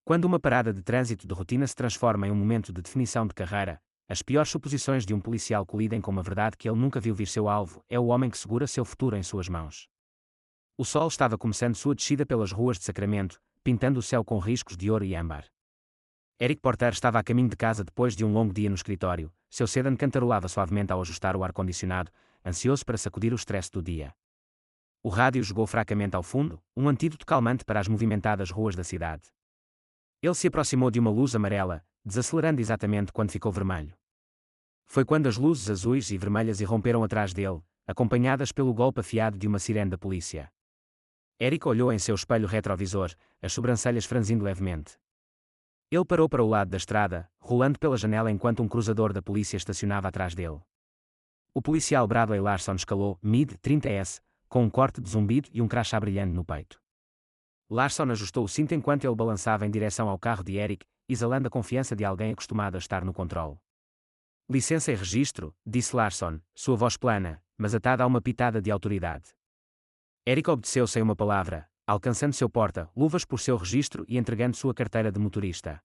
Quando uma parada de trânsito de rotina se transforma em um momento de definição de carreira, as piores suposições de um policial colidem com uma verdade que ele nunca viu vir seu alvo: é o homem que segura seu futuro em suas mãos. O sol estava começando sua descida pelas ruas de Sacramento, pintando o céu com riscos de ouro e âmbar. Eric Porter estava a caminho de casa depois de um longo dia no escritório. Seu sedan cantarolava suavemente ao ajustar o ar-condicionado, ansioso para sacudir o estresse do dia. O rádio jogou fracamente ao fundo, um antídoto calmante para as movimentadas ruas da cidade. Ele se aproximou de uma luz amarela, desacelerando exatamente quando ficou vermelho. Foi quando as luzes azuis e vermelhas irromperam atrás dele, acompanhadas pelo golpe afiado de uma sirene da polícia. Eric olhou em seu espelho retrovisor, as sobrancelhas franzindo levemente. Ele parou para o lado da estrada, rolando pela janela enquanto um cruzador da polícia estacionava atrás dele. O policial Bradley Larson escalou Mid-30S, com um corte de zumbido e um crachá brilhante no peito. Larson ajustou o cinto enquanto ele balançava em direção ao carro de Eric, exalando a confiança de alguém acostumado a estar no controle. Licença e registro, disse Larson, sua voz plana, mas atada a uma pitada de autoridade. Eric obedeceu sem uma palavra, alcançando seu porta-luvas por seu registro e entregando sua carteira de motorista.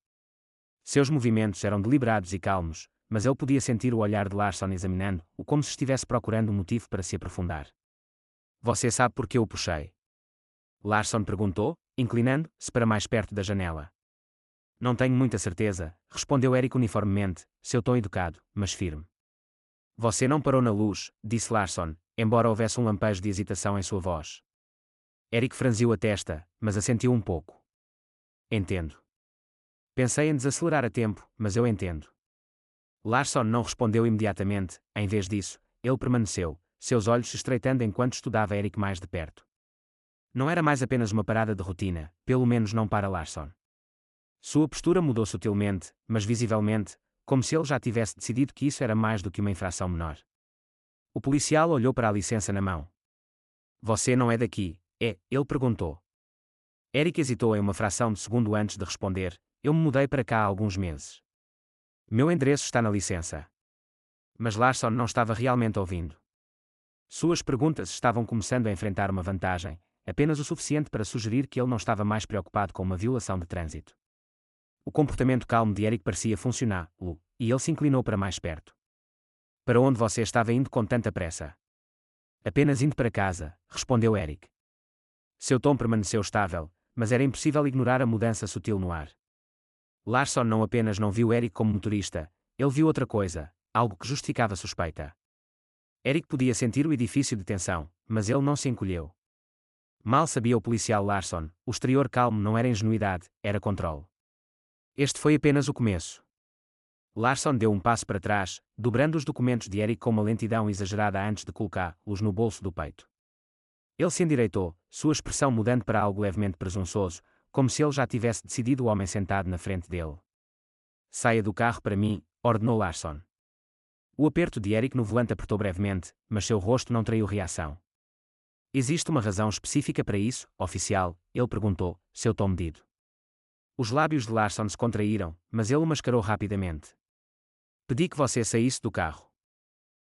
Seus movimentos eram deliberados e calmos, mas ele podia sentir o olhar de Larson examinando-o como se estivesse procurando um motivo para se aprofundar. Você sabe por que eu o puxei? Larson perguntou, inclinando-se para mais perto da janela. Não tenho muita certeza, respondeu Eric uniformemente, seu tom educado, mas firme. Você não parou na luz, disse Larson, embora houvesse um lampejo de hesitação em sua voz. Eric franziu a testa, mas assentiu um pouco. Entendo. Pensei em desacelerar a tempo, mas eu entendo. Larson não respondeu imediatamente. Em vez disso, ele permaneceu, seus olhos se estreitando enquanto estudava Eric mais de perto. Não era mais apenas uma parada de rotina, pelo menos não para Larson. Sua postura mudou sutilmente, mas visivelmente, como se ele já tivesse decidido que isso era mais do que uma infração menor. O policial olhou para a licença na mão. Você não é daqui, é? Ele perguntou. Eric hesitou em uma fração de segundo antes de responder. Eu me mudei para cá há alguns meses. Meu endereço está na licença. Mas Larson não estava realmente ouvindo. Suas perguntas estavam começando a enfrentar uma vantagem, apenas o suficiente para sugerir que ele não estava mais preocupado com uma violação de trânsito. O comportamento calmo de Eric parecia funcioná-lo, e ele se inclinou para mais perto. Para onde você estava indo com tanta pressa? Apenas indo para casa, respondeu Eric. Seu tom permaneceu estável, mas era impossível ignorar a mudança sutil no ar. Larson não apenas não viu Eric como motorista, ele viu outra coisa, algo que justificava a suspeita. Eric podia sentir o edifício de tensão, mas ele não se encolheu. Mal sabia o policial Larson, o exterior calmo não era ingenuidade, era controle. Este foi apenas o começo. Larson deu um passo para trás, dobrando os documentos de Eric com uma lentidão exagerada antes de colocá-los no bolso do peito. Ele se endireitou, sua expressão mudando para algo levemente presunçoso, como se ele já tivesse decidido o homem sentado na frente dele. Saia do carro para mim, ordenou Larson. O aperto de Eric no volante apertou brevemente, mas seu rosto não traiu reação. Existe uma razão específica para isso, oficial? Ele perguntou, seu tom medido. Os lábios de Larson se contraíram, mas ele o mascarou rapidamente. Pedi que você saísse do carro.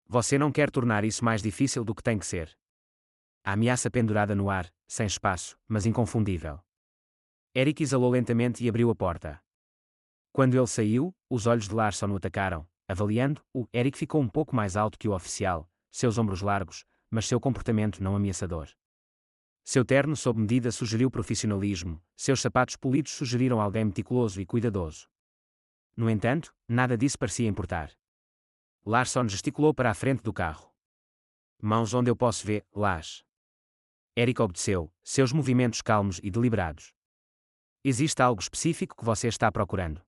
Você não quer tornar isso mais difícil do que tem que ser. A ameaça pendurada no ar, sem espaço, mas inconfundível. Eric exalou lentamente e abriu a porta. Quando ele saiu, os olhos de Larson o atacaram, avaliando-o. Eric ficou um pouco mais alto que o oficial, seus ombros largos, mas seu comportamento não ameaçador. Seu terno sob medida sugeriu profissionalismo, seus sapatos polidos sugeriram alguém meticuloso e cuidadoso. No entanto, nada disso parecia importar. Larson gesticulou para a frente do carro. Mãos onde eu posso ver, Las. Eric obedeceu, seus movimentos calmos e deliberados. Existe algo específico que você está procurando?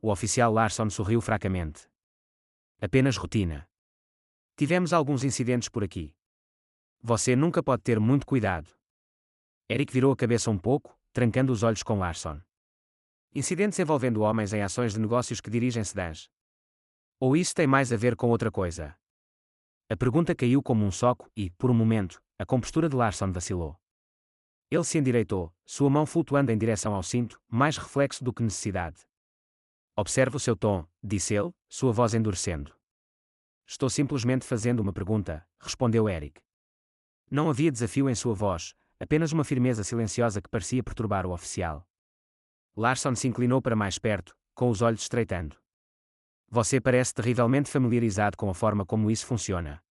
O oficial Larson sorriu fracamente. Apenas rotina. Tivemos alguns incidentes por aqui. Você nunca pode ter muito cuidado. Eric virou a cabeça um pouco, trancando os olhos com Larson. Incidentes envolvendo homens em ações de negócios que dirigem sedãs. Ou isso tem mais a ver com outra coisa? A pergunta caiu como um soco e, por um momento, a compostura de Larson vacilou. Ele se endireitou, sua mão flutuando em direção ao cinto, mais reflexo do que necessidade. Observe o seu tom, disse ele, sua voz endurecendo. Estou simplesmente fazendo uma pergunta, respondeu Eric. Não havia desafio em sua voz, apenas uma firmeza silenciosa que parecia perturbar o oficial. Larsson se inclinou para mais perto, com os olhos estreitando. Você parece terrivelmente familiarizado com a forma como isso funciona.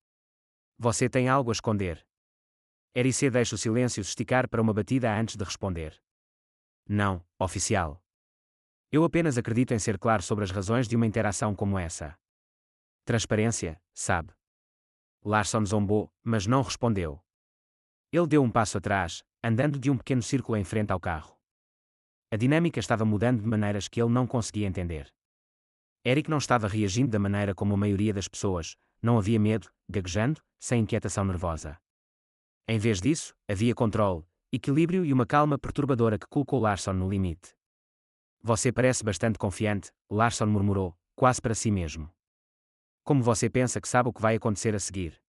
Você tem algo a esconder. Eric deixa o silêncio se esticar para uma batida antes de responder. Não, oficial. Eu apenas acredito em ser claro sobre as razões de uma interação como essa. Transparência, sabe? Larsson zombou, mas não respondeu. Ele deu um passo atrás, andando de um pequeno círculo em frente ao carro. A dinâmica estava mudando de maneiras que ele não conseguia entender. Eric não estava reagindo da maneira como a maioria das pessoas, não havia medo, gaguejando, sem inquietação nervosa. Em vez disso, havia controle, equilíbrio e uma calma perturbadora que colocou Larsson no limite. Você parece bastante confiante, Larsson murmurou, quase para si mesmo. Como você pensa que sabe o que vai acontecer a seguir?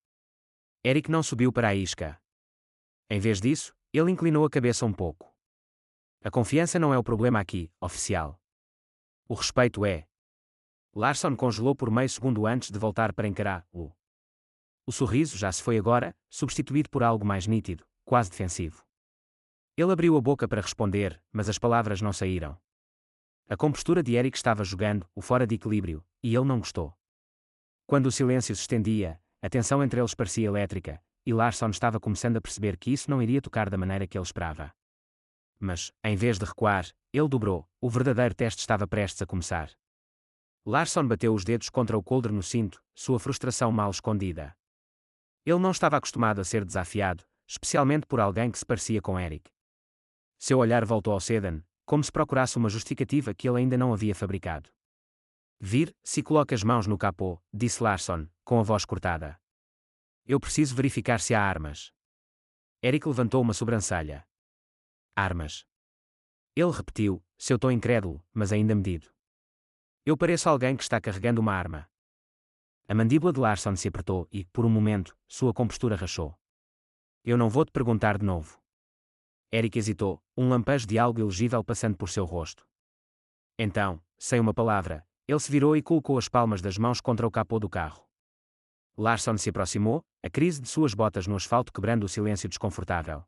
Eric não subiu para a isca. Em vez disso, ele inclinou a cabeça um pouco. A confiança não é o problema aqui, oficial. O respeito é. Larsson congelou por meio segundo antes de voltar para encará-lo. O sorriso já se foi agora, substituído por algo mais nítido, quase defensivo. Ele abriu a boca para responder, mas as palavras não saíram. A compostura de Eric estava jogando o fora de equilíbrio, e ele não gostou. Quando o silêncio se estendia, a tensão entre eles parecia elétrica, e Larsson estava começando a perceber que isso não iria tocar da maneira que ele esperava. Mas, em vez de recuar, ele dobrou, o verdadeiro teste estava prestes a começar. Larsson bateu os dedos contra o coldre no cinto, sua frustração mal escondida. Ele não estava acostumado a ser desafiado, especialmente por alguém que se parecia com Eric. Seu olhar voltou ao sedan, como se procurasse uma justificativa que ele ainda não havia fabricado. Vir, se coloca as mãos no capô, disse Larsson, com a voz cortada. Eu preciso verificar se há armas. Eric levantou uma sobrancelha. Armas. Ele repetiu, seu tom incrédulo, mas ainda medido. Eu pareço alguém que está carregando uma arma. A mandíbula de Larsson se apertou e, por um momento, sua compostura rachou. Eu não vou te perguntar de novo. Eric hesitou, um lampejo de algo ilegível passando por seu rosto. Então, sem uma palavra, ele se virou e colocou as palmas das mãos contra o capô do carro. Larsson se aproximou, a crise de suas botas no asfalto quebrando o silêncio desconfortável.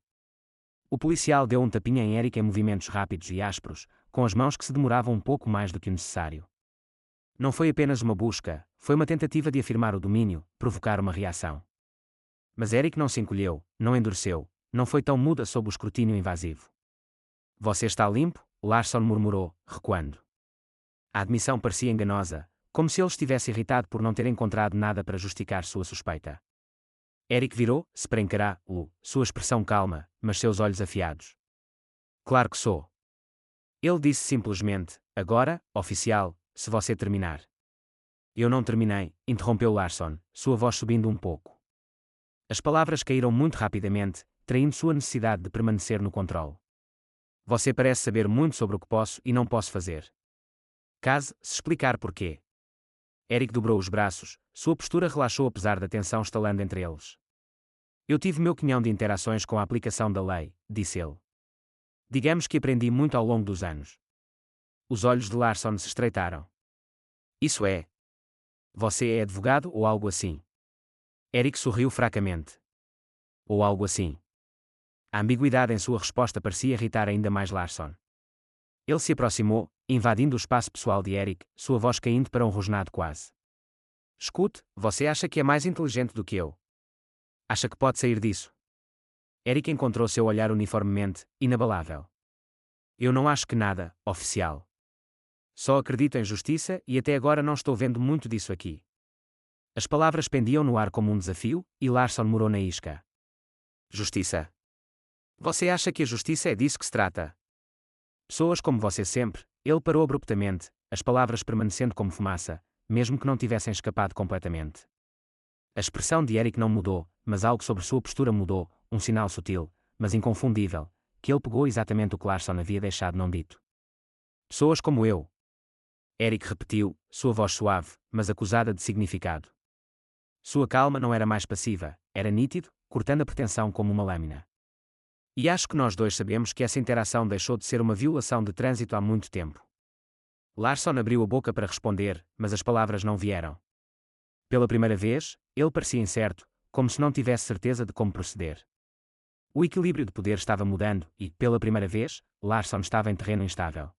O policial deu um tapinha em Eric em movimentos rápidos e ásperos, com as mãos que se demoravam um pouco mais do que o necessário. Não foi apenas uma busca, foi uma tentativa de afirmar o domínio, provocar uma reação. Mas Eric não se encolheu, não endureceu, não foi tão muda sob o escrutínio invasivo. Você está limpo? Larsson murmurou, recuando. A admissão parecia enganosa, como se ele estivesse irritado por não ter encontrado nada para justificar sua suspeita. Eric virou-se para encará-lo, sua expressão calma, mas seus olhos afiados. Claro que sou. Ele disse simplesmente, agora, oficial, se você terminar. Eu não terminei, interrompeu Larsson, sua voz subindo um pouco. As palavras caíram muito rapidamente, traindo sua necessidade de permanecer no controle. Você parece saber muito sobre o que posso e não posso fazer. Caso se explicar porquê. Eric dobrou os braços, sua postura relaxou apesar da tensão estalando entre eles. Eu tive meu quinhão de interações com a aplicação da lei, disse ele. Digamos que aprendi muito ao longo dos anos. Os olhos de Larsson se estreitaram. Isso é. Você é advogado ou algo assim? Eric sorriu fracamente. Ou algo assim. A ambiguidade em sua resposta parecia irritar ainda mais Larsson. Ele se aproximou, invadindo o espaço pessoal de Eric, sua voz caindo para um rosnado quase. Escute, você acha que é mais inteligente do que eu? Acha que pode sair disso? Eric encontrou seu olhar uniformemente, inabalável. Eu não acho que nada, oficial. Só acredito em justiça e até agora não estou vendo muito disso aqui. As palavras pendiam no ar como um desafio, e Larsson morou na isca. Justiça. Você acha que a justiça é disso que se trata? Pessoas como você sempre, ele parou abruptamente, as palavras permanecendo como fumaça, mesmo que não tivessem escapado completamente. A expressão de Eric não mudou, mas algo sobre sua postura mudou, um sinal sutil, mas inconfundível, que ele pegou exatamente o que Larsson havia deixado não dito. Pessoas como eu. Eric repetiu, sua voz suave, mas acusada de significado. Sua calma não era mais passiva, era nítido, cortando a pretensão como uma lâmina. E acho que nós dois sabemos que essa interação deixou de ser uma violação de trânsito há muito tempo. Larsson abriu a boca para responder, mas as palavras não vieram. Pela primeira vez, ele parecia incerto, como se não tivesse certeza de como proceder. O equilíbrio de poder estava mudando e, pela primeira vez, Larsson estava em terreno instável.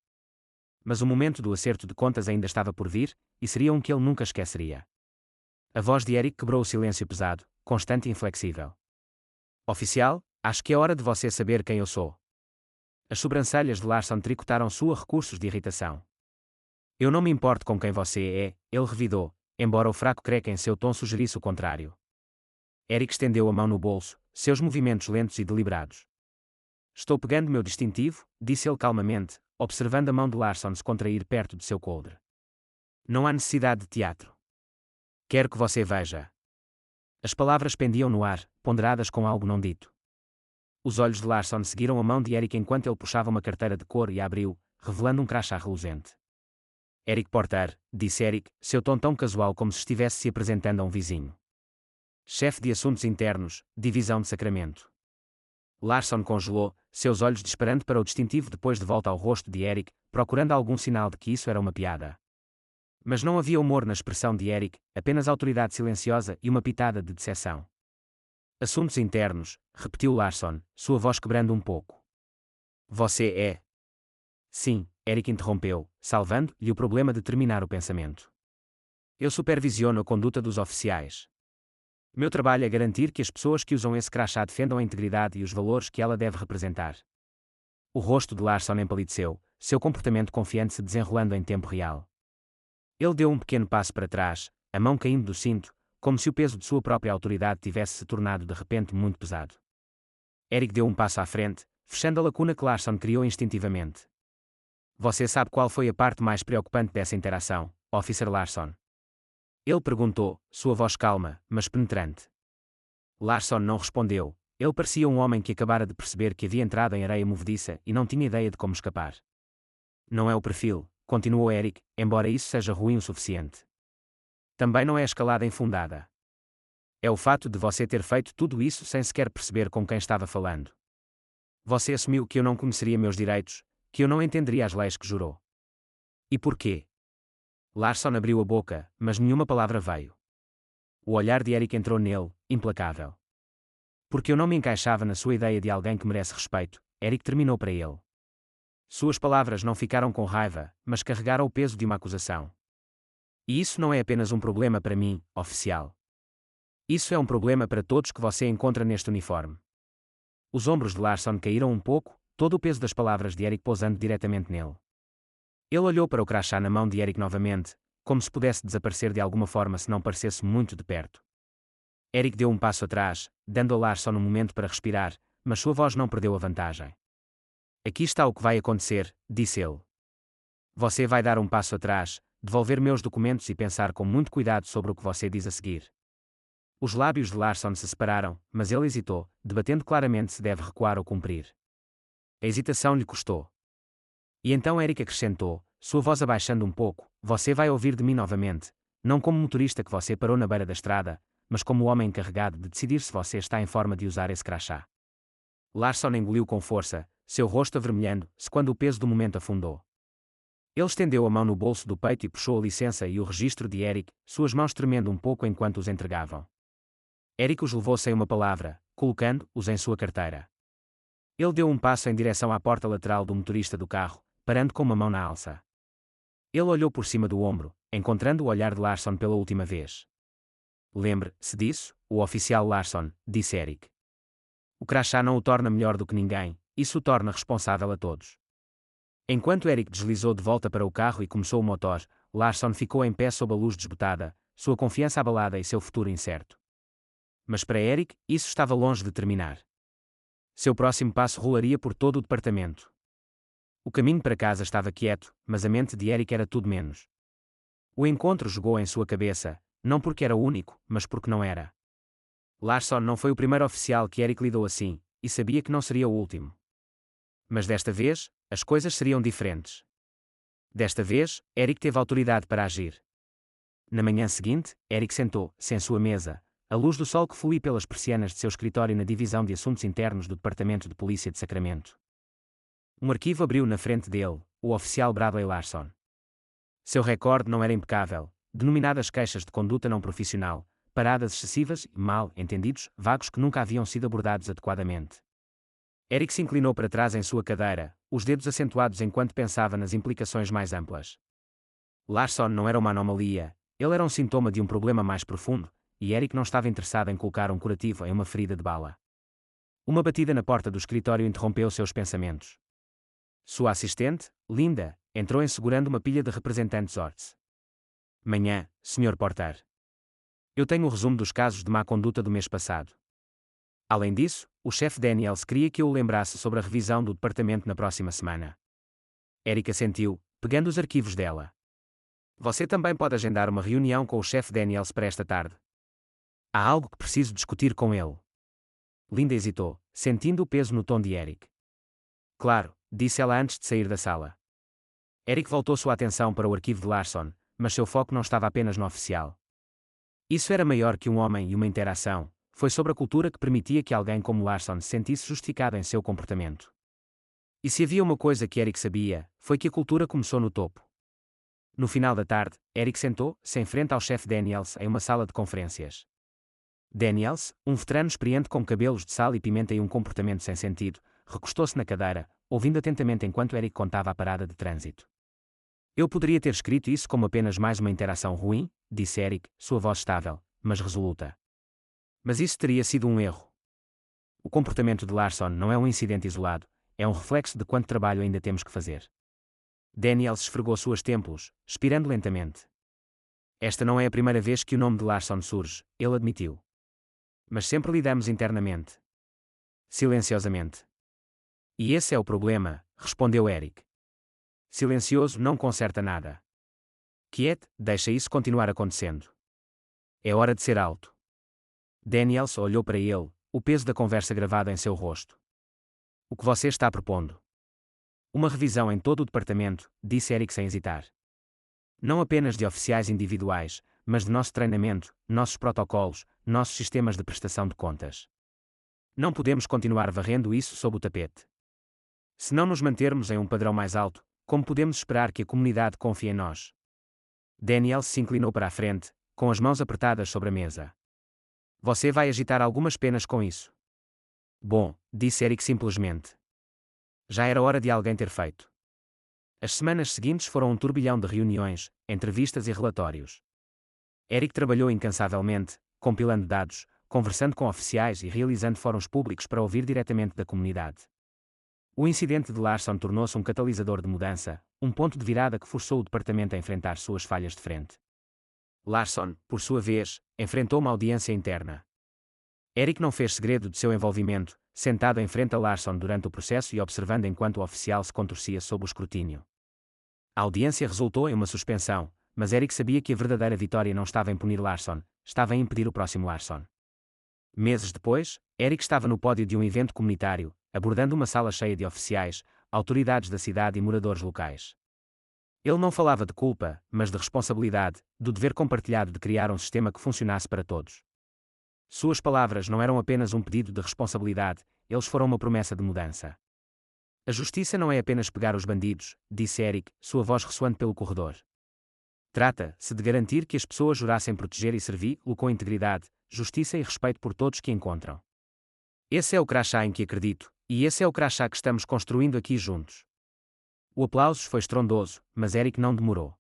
Mas o momento do acerto de contas ainda estava por vir, e seria um que ele nunca esqueceria. A voz de Eric quebrou o silêncio pesado, constante e inflexível. Oficial, acho que é hora de você saber quem eu sou. As sobrancelhas de Larson tricotaram sua recursos de irritação. Eu não me importo com quem você é, ele revidou, embora o fraco creque em seu tom sugerisse o contrário. Eric estendeu a mão no bolso, seus movimentos lentos e deliberados. Estou pegando meu distintivo, disse ele calmamente, observando a mão de Larson se contrair perto de seu coldre. Não há necessidade de teatro. Quero que você veja. As palavras pendiam no ar, ponderadas com algo não dito. Os olhos de Larson seguiram a mão de Eric enquanto ele puxava uma carteira de cor e a abriu, revelando um crachá reluzente. Eric Porter, disse Eric, seu tom tão casual como se estivesse se apresentando a um vizinho. Chefe de Assuntos Internos, Divisão de Sacramento. Larson congelou, seus olhos disparando para o distintivo depois de volta ao rosto de Eric, procurando algum sinal de que isso era uma piada. Mas não havia humor na expressão de Eric, apenas autoridade silenciosa e uma pitada de decepção. Assuntos internos, repetiu Larson, sua voz quebrando um pouco. Você é? Sim, Eric interrompeu, salvando-lhe o problema de terminar o pensamento. Eu supervisiono a conduta dos oficiais. Meu trabalho é garantir que as pessoas que usam esse crachá defendam a integridade e os valores que ela deve representar. O rosto de Larson empalideceu, seu comportamento confiante se desenrolando em tempo real. Ele deu um pequeno passo para trás, a mão caindo do cinto, como se o peso de sua própria autoridade tivesse se tornado de repente muito pesado. Eric deu um passo à frente, fechando a lacuna que Larson criou instintivamente. Você sabe qual foi a parte mais preocupante dessa interação, Officer Larson? Ele perguntou, sua voz calma, mas penetrante. Larson não respondeu. Ele parecia um homem que acabara de perceber que havia entrado em areia movediça e não tinha ideia de como escapar. Não é o perfil, continuou Eric, embora isso seja ruim o suficiente. Também não é a escalada infundada. É o fato de você ter feito tudo isso sem sequer perceber com quem estava falando. Você assumiu que eu não conheceria meus direitos, que eu não entenderia as leis que jurou. E porquê? Larson abriu a boca, mas nenhuma palavra veio. O olhar de Eric entrou nele, implacável. Porque eu não me encaixava na sua ideia de alguém que merece respeito, Eric terminou para ele. Suas palavras não ficaram com raiva, mas carregaram o peso de uma acusação. E isso não é apenas um problema para mim, oficial. Isso é um problema para todos que você encontra neste uniforme. Os ombros de Larson caíram um pouco, todo o peso das palavras de Eric pousando diretamente nele. Ele olhou para o crachá na mão de Eric novamente, como se pudesse desaparecer de alguma forma se não parecesse muito de perto. Eric deu um passo atrás, dando a Larson um momento para respirar, mas sua voz não perdeu a vantagem. Aqui está o que vai acontecer, disse ele. Você vai dar um passo atrás, devolver meus documentos e pensar com muito cuidado sobre o que você diz a seguir. Os lábios de Larson se separaram, mas ele hesitou, debatendo claramente se deve recuar ou cumprir. A hesitação lhe custou. E então Eric acrescentou, sua voz abaixando um pouco, você vai ouvir de mim novamente, não como motorista que você parou na beira da estrada, mas como o homem encarregado de decidir se você está em forma de usar esse crachá. Larson engoliu com força, seu rosto avermelhando-se quando o peso do momento afundou. Ele estendeu a mão no bolso do peito e puxou a licença e o registro de Eric, suas mãos tremendo um pouco enquanto os entregavam. Eric os levou sem uma palavra, colocando-os em sua carteira. Ele deu um passo em direção à porta lateral do motorista do carro, parando com uma mão na alça. Ele olhou por cima do ombro, encontrando o olhar de Larson pela última vez. Lembre-se disso, o oficial Larson, disse Eric. O crachá não o torna melhor do que ninguém, isso o torna responsável a todos. Enquanto Eric deslizou de volta para o carro e começou o motor, Larson ficou em pé sob a luz desbotada, sua confiança abalada e seu futuro incerto. Mas para Eric, isso estava longe de terminar. Seu próximo passo rolaria por todo o departamento. O caminho para casa estava quieto, mas a mente de Eric era tudo menos. O encontro jogou em sua cabeça, não porque era o único, mas porque não era. Larson não foi o primeiro oficial que Eric lidou assim, e sabia que não seria o último. Mas desta vez, as coisas seriam diferentes. Desta vez, Eric teve autoridade para agir. Na manhã seguinte, Eric sentou-se em sua mesa, a luz do sol que fluía pelas persianas de seu escritório na Divisão de Assuntos Internos do Departamento de Polícia de Sacramento. Um arquivo abriu na frente dele, o oficial Bradley Larson. Seu recorde não era impecável, denominadas queixas de conduta não profissional, paradas excessivas e mal-entendidos, vagos que nunca haviam sido abordados adequadamente. Eric se inclinou para trás em sua cadeira, os dedos acentuados enquanto pensava nas implicações mais amplas. Larsson não era uma anomalia, ele era um sintoma de um problema mais profundo, e Eric não estava interessado em colocar um curativo em uma ferida de bala. Uma batida na porta do escritório interrompeu seus pensamentos. Sua assistente, Linda, entrou segurando uma pilha de representantes Orts. Manhã, Sr. Porter. Eu tenho o resumo dos casos de má conduta do mês passado. Além disso, o chefe Daniels queria que eu o lembrasse sobre a revisão do departamento na próxima semana. Eric assentiu, pegando os arquivos dela. Você também pode agendar uma reunião com o chefe Daniels para esta tarde. Há algo que preciso discutir com ele. Linda hesitou, sentindo o peso no tom de Eric. Claro, disse ela antes de sair da sala. Eric voltou sua atenção para o arquivo de Larsson, mas seu foco não estava apenas no oficial. Isso era maior que um homem e uma interação, foi sobre a cultura que permitia que alguém como Larsson se sentisse justificado em seu comportamento. E se havia uma coisa que Eric sabia, foi que a cultura começou no topo. No final da tarde, Eric sentou-se em frente ao chefe Daniels em uma sala de conferências. Daniels, um veterano experiente com cabelos de sal e pimenta e um comportamento sem sentido, recostou-se na cadeira, ouvindo atentamente enquanto Eric contava a parada de trânsito. Eu poderia ter escrito isso como apenas mais uma interação ruim, disse Eric, sua voz estável, mas resoluta. Mas isso teria sido um erro. O comportamento de Larsson não é um incidente isolado, é um reflexo de quanto trabalho ainda temos que fazer. Daniels esfregou suas templos, expirando lentamente. Esta não é a primeira vez que o nome de Larsson surge, ele admitiu. Mas sempre lidamos internamente. Silenciosamente. E esse é o problema, respondeu Eric. Silencioso não conserta nada. Quiet, deixa isso continuar acontecendo. É hora de ser alto. Daniels olhou para ele, o peso da conversa gravado em seu rosto. O que você está propondo? Uma revisão em todo o departamento, disse Eric sem hesitar. Não apenas de oficiais individuais, mas de nosso treinamento, nossos protocolos, nossos sistemas de prestação de contas. Não podemos continuar varrendo isso sob o tapete. Se não nos mantermos em um padrão mais alto, como podemos esperar que a comunidade confie em nós? Daniels se inclinou para a frente, com as mãos apertadas sobre a mesa. Você vai agitar algumas penas com isso. Bom, disse Eric simplesmente. Já era hora de alguém ter feito. As semanas seguintes foram um turbilhão de reuniões, entrevistas e relatórios. Eric trabalhou incansavelmente, compilando dados, conversando com oficiais e realizando fóruns públicos para ouvir diretamente da comunidade. O incidente de Larsson tornou-se um catalisador de mudança, um ponto de virada que forçou o departamento a enfrentar suas falhas de frente. Larsson, por sua vez, enfrentou uma audiência interna. Eric não fez segredo de seu envolvimento, sentado em frente a Larsson durante o processo e observando enquanto o oficial se contorcia sob o escrutínio. A audiência resultou em uma suspensão, mas Eric sabia que a verdadeira vitória não estava em punir Larsson, estava em impedir o próximo Larsson. Meses depois, Eric estava no pódio de um evento comunitário, abordando uma sala cheia de oficiais, autoridades da cidade e moradores locais. Ele não falava de culpa, mas de responsabilidade, do dever compartilhado de criar um sistema que funcionasse para todos. Suas palavras não eram apenas um pedido de responsabilidade, eles foram uma promessa de mudança. A justiça não é apenas pegar os bandidos, disse Eric, sua voz ressoando pelo corredor. Trata-se de garantir que as pessoas jurassem proteger e servi-lo com integridade, justiça e respeito por todos que encontram. Esse é o crachá em que acredito, e esse é o crachá que estamos construindo aqui juntos. O aplauso foi estrondoso, mas Eric não demorou.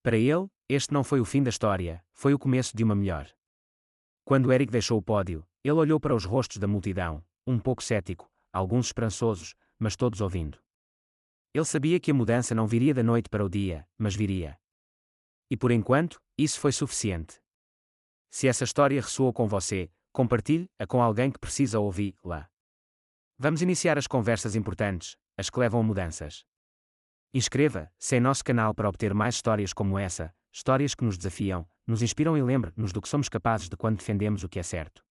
Para ele, este não foi o fim da história, foi o começo de uma melhor. Quando Eric deixou o pódio, ele olhou para os rostos da multidão, um pouco cético, alguns esperançosos, mas todos ouvindo. Ele sabia que a mudança não viria da noite para o dia, mas viria. E por enquanto, isso foi suficiente. Se essa história ressoou com você, compartilhe-a com alguém que precisa ouvi-la. Vamos iniciar as conversas importantes, as que levam a mudanças. Inscreva-se em nosso canal para obter mais histórias como essa, histórias que nos desafiam, nos inspiram e lembre-nos do que somos capazes de quando defendemos o que é certo.